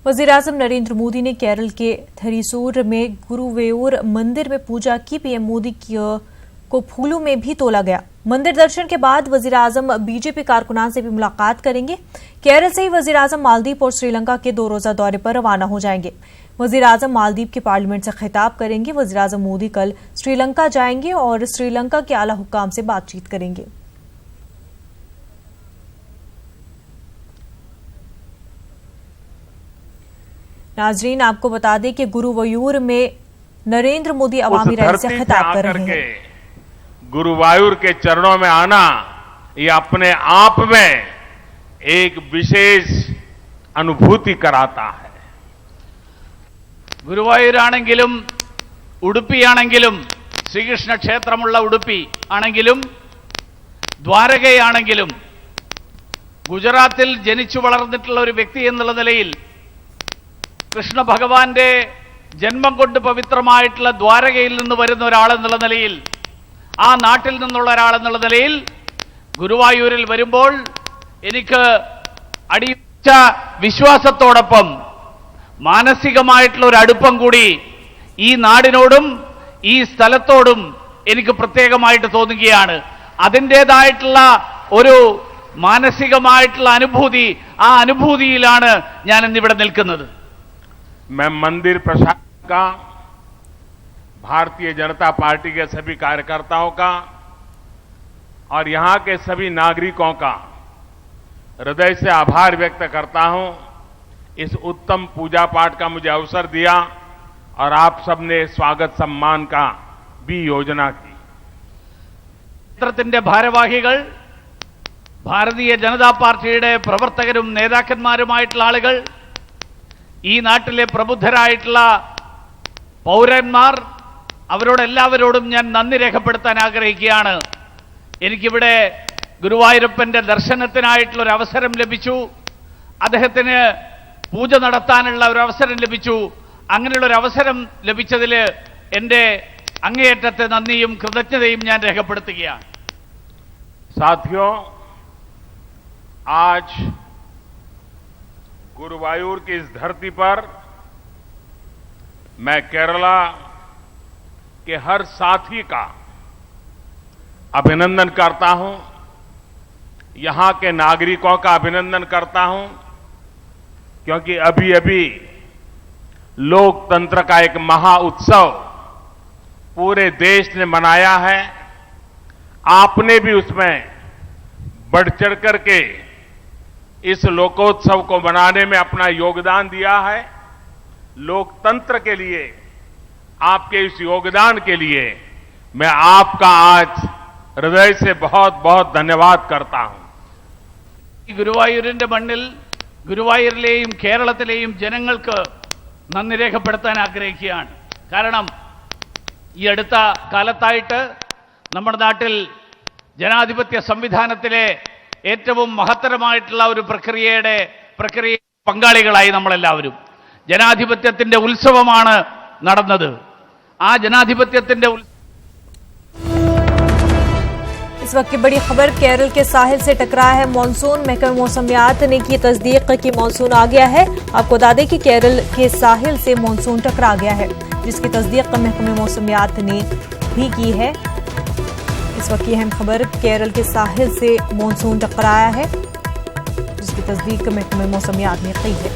वज़ीर-ए-आज़म नरेंद्र मोदी ने केरल के थरीसूर में गुरुवायूर मंदिर में पूजा की। पीएम मोदी को फूलों में भी तोला गया। मंदिर दर्शन के बाद वज़ीर-ए-आज़म बीजेपी कारकुनान से भी मुलाकात करेंगे। केरल से ही वज़ीर-ए-आज़म मालदीव और श्रीलंका के 2 रोजा दौरे पर रवाना हो जाएंगे। वज़ीर-ए-आज़म मालदीव की पार्लियामेंट से खिताब करेंगे। वज़ीर-ए-आज़म मोदी कल श्रीलंका जाएंगे और श्रीलंका के आला हुक्काम से बातचीत करेंगे। नाजरीन, आपको बता दें कि गुरुवायूर में नरेंद्र मोदी अवामी रैली से खिताब कर रहे हैं। गुरुवायूर के चरणों में आना ये अपने आप में एक विशेष अनुभूति कराता है। ഗുരുവായൂരാണെങ്കിലും ഉടുപ്പിയാണെങ്കിലും ശ്രീകൃഷ്ണ ക്ഷേത്രമുള്ള ഉടുപ്പി ആണെങ്കിലും ദ്വാരകയാണെങ്കിലും ഗുജറാത്തിൽ ജനിച്ചു വളർന്നിട്ടുള്ള ഒരു വ്യക്തി എന്നുള്ള നിലയിൽ കൃഷ്ണ ഭഗവാന്റെ ജന്മം കൊണ്ട് പവിത്രമായിട്ടുള്ള ദ്വാരകയിൽ നിന്ന് വരുന്ന ഒരാളെന്നുള്ള നിലയിൽ ആ നാട്ടിൽ നിന്നുള്ള ഒരാളെന്നുള്ള നിലയിൽ ഗുരുവായൂരിൽ വരുമ്പോൾ എനിക്ക് അടിയുറച്ച വിശ്വാസത്തോടൊപ്പം മാനസികമായിട്ടുള്ള ഒരു അടുപ്പം കൂടി ഈ നാടിനോടും ഈ സ്ഥലത്തോടും എനിക്ക് പ്രത്യേകമായിട്ട് തോന്നുകയാണ്. അതിൻ്റെതായിട്ടുള്ള ഒരു മാനസികമായിട്ടുള്ള അനുഭൂതി, ആ അനുഭൂതിയിലാണ് ഞാൻ ഇന്നിവിടെ നിൽക്കുന്നത്. मैं मंदिर प्रशासन का, भारतीय जनता पार्टी के सभी कार्यकर्ताओं का और यहां के सभी नागरिकों का हृदय से आभार व्यक्त करता हूं। इस उत्तम पूजा पाठ का मुझे अवसर दिया और आप सबने स्वागत सम्मान का भी योजना की। ക്ഷേത്രത്തിന്റെ ഭാരവാഹികൾ, ഭാരതീയ ജനതാ പാർട്ടിയുടെ പ്രവർത്തകരും നേതാക്കന്മാരുമായിട്ടുള്ള ആളുകൾ, ഈ നാട്ടിലെ പ്രബുദ്ധരായിട്ടുള്ള പൗരന്മാർ, അവരോടെല്ലാവരോടും ഞാൻ നന്ദി രേഖപ്പെടുത്താൻ ആഗ്രഹിക്കുകയാണ്. എനിക്കിവിടെ ഗുരുവായൂരപ്പന്റെ ദർശനത്തിനായിട്ടുള്ള ഒരു അവസരം ലഭിച്ചു. അദ്ദേഹത്തിന് പൂജ നടത്താനുള്ള ഒരു അവസരം ലഭിച്ചു. അങ്ങനെയുള്ള ഒരു അവസരം ലഭിച്ചതിൽ എൻ്റെ അങ്ങേയറ്റത്തെ നന്ദിയും കൃതജ്ഞതയും ഞാൻ രേഖപ്പെടുത്തുകയാണ്. साथियों, आज गुरुवायूर की इस धरती पर मैं केरला के हर साथी का अभिनंदन करता हूं, यहां के नागरिकों का अभिनंदन करता हूं, क्योंकि अभी अभी लोकतंत्र का एक महा उत्सव पूरे देश ने मनाया है। आपने भी उसमें बढ़ चढ़ करके इस लोकोत्सव को मनाने में अपना योगदान दिया है। लोकतंत्र के लिए आपके इस योगदान के लिए मैं आपका आज हृदय से बहुत बहुत धन्यवाद करता हूं। ഗുരുവായൂരിന്റെ മണ്ണിൽ ഗുരുവായൂരിലെയും കേരളത്തിലെയും ജനങ്ങൾക്ക് നന്ദി രേഖപ്പെടുത്താൻ ആഗ്രഹിക്കുകയാണ്. കാരണം ഈ അടുത്ത കാലത്തായിട്ട് നമ്മുടെ നാട്ടിൽ ജനാധിപത്യ സംവിധാനത്തിലെ ഏറ്റവും മഹത്തരമായിട്ടുള്ള ഒരു പ്രക്രിയ പങ്കാളികളായി നമ്മളെല്ലാവരും. ജനാധിപത്യത്തിന്റെ ഉത്സവമാണ് നടന്നത്. ആ ജനാധിപത്യത്തിന്റെ इस वक्त की बड़ी खबर, केरल के साहिल से टकराया है मानसून। महकमे मौसमियात ने की तस्दीक कि मानसून आ गया है। आपको बता दें कि केरल के साहिल से मानसून टकरा गया है, जिसकी तस्दीक महकमे मौसमियात ने भी की है। इस वक्त की अहम खबर, केरल के साहिल से मानसून टकराया है, जिसकी तस्दीक महकमे मौसमियात ने की है।